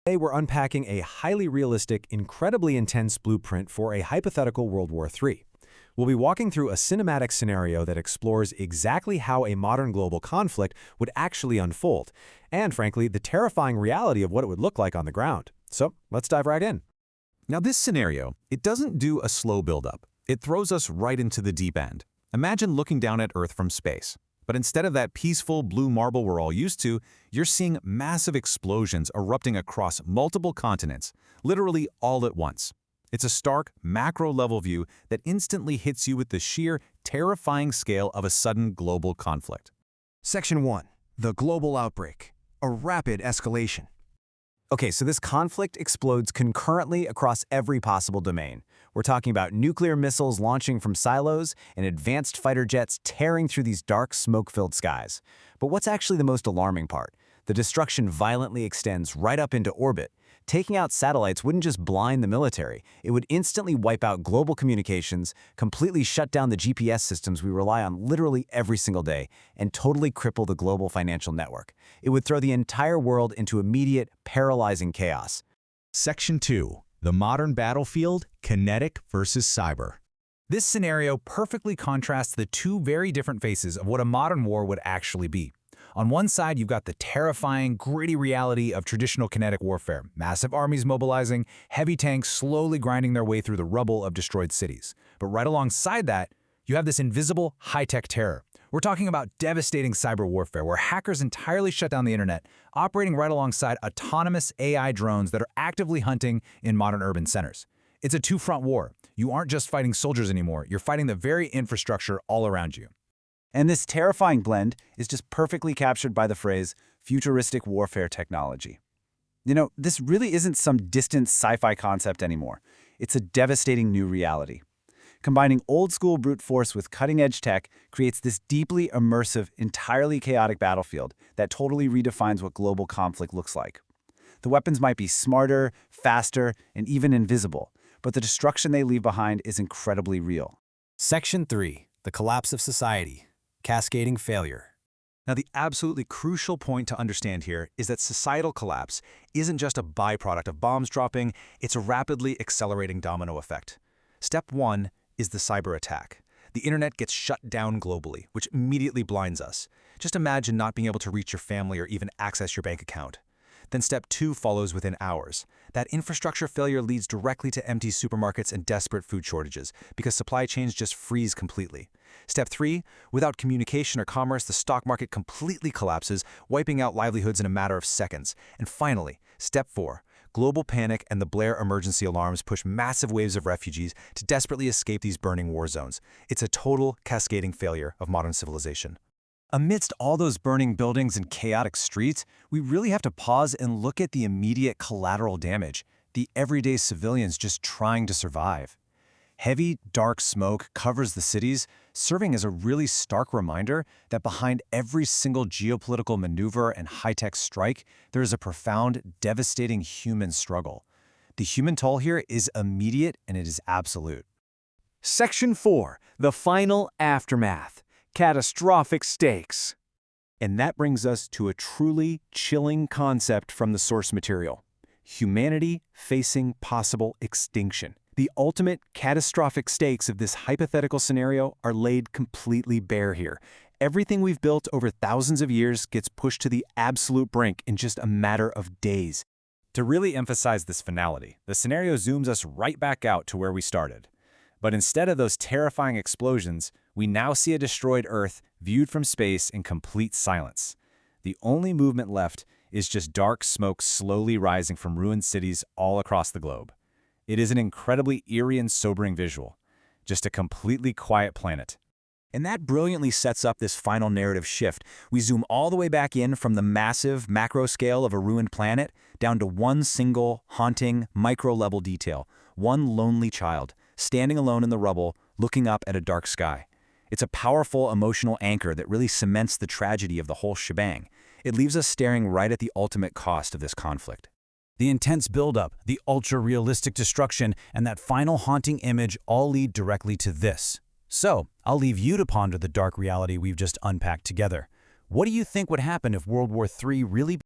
Today we're unpacking a highly realistic, incredibly intense blueprint for a hypothetical World War III. We'll be walking through a cinematic scenario that explores exactly how a modern global conflict would actually unfold, and frankly, the terrifying reality of what it would look like on the ground. So let's dive right in. Now this scenario, it doesn't do a slow buildup. It throws us right into the deep end. Imagine looking down at Earth from space. But instead of that peaceful blue marble we're all used to, you're seeing massive explosions erupting across multiple continents, literally all at once. It's a stark, macro-level view that instantly hits you with the sheer, terrifying scale of a sudden global conflict. Section 1. The global outbreak. A rapid escalation. Okay, so this conflict explodes concurrently across every possible domain. We're talking about nuclear missiles launching from silos and advanced fighter jets tearing through these dark, smoke-filled skies. But what's actually the most alarming part? The destruction violently extends right up into orbit. Taking out satellites wouldn't just blind the military, it would instantly wipe out global communications, completely shut down the GPS systems we rely on literally every single day, and totally cripple the global financial network. It would throw the entire world into immediate, paralyzing chaos. Section 2. The modern battlefield, kinetic versus cyber. This scenario perfectly contrasts the two very different faces of what a modern war would actually be. On one side, you've got the terrifying, gritty reality of traditional kinetic warfare, massive armies mobilizing, heavy tanks slowly grinding their way through the rubble of destroyed cities. But right alongside that, you have this invisible, high-tech terror. We're talking about devastating cyber warfare, where hackers entirely shut down the internet, operating right alongside autonomous AI drones that are actively hunting in modern urban centers. It's a two-front war. You aren't just fighting soldiers anymore, you're fighting the very infrastructure all around you. And this terrifying blend is just perfectly captured by the phrase, futuristic warfare technology. You know, this really isn't some distant sci-fi concept anymore. It's a devastating new reality. Combining old-school brute force with cutting-edge tech creates this deeply immersive, entirely chaotic battlefield that totally redefines what global conflict looks like. The weapons might be smarter, faster, and even invisible, but the destruction they leave behind is incredibly real. Section 3. The collapse of society. Cascading failure. Now, the absolutely crucial point to understand here is that societal collapse isn't just a byproduct of bombs dropping, it's a rapidly accelerating domino effect. Step 1 is the cyber attack. The internet gets shut down globally, which immediately blinds us. Just imagine not being able to reach your family or even access your bank account. Then step 2 follows within hours. That infrastructure failure leads directly to empty supermarkets and desperate food shortages because supply chains just freeze completely. Step 3, without communication or commerce, the stock market completely collapses, wiping out livelihoods in a matter of seconds. And finally, step 4, global panic and the Blair emergency alarms push massive waves of refugees to desperately escape these burning war zones. It's a total cascading failure of modern civilization. Amidst all those burning buildings and chaotic streets, we really have to pause and look at the immediate collateral damage, the everyday civilians just trying to survive. Heavy, dark smoke covers the cities, serving as a really stark reminder that behind every single geopolitical maneuver and high-tech strike, there is a profound, devastating human struggle. The human toll here is immediate and it is absolute. Section 4. The final aftermath. Catastrophic stakes. And that brings us to a truly chilling concept from the source material. Humanity facing possible extinction. The ultimate catastrophic stakes of this hypothetical scenario are laid completely bare here. Everything we've built over thousands of years gets pushed to the absolute brink in just a matter of days. To really emphasize this finality, the scenario zooms us right back out to where we started. But instead of those terrifying explosions, we now see a destroyed Earth viewed from space in complete silence. The only movement left is just dark smoke slowly rising from ruined cities all across the globe. It is an incredibly eerie and sobering visual, just a completely quiet planet. And that brilliantly sets up this final narrative shift. We zoom all the way back in from the massive macro scale of a ruined planet down to one single, haunting, micro-level detail, one lonely child, standing alone in the rubble, looking up at a dark sky. It's a powerful emotional anchor that really cements the tragedy of the whole shebang. It leaves us staring right at the ultimate cost of this conflict. The intense buildup, the ultra-realistic destruction, and that final haunting image all lead directly to this. So, I'll leave you to ponder the dark reality we've just unpacked together. What do you think would happen if World War III really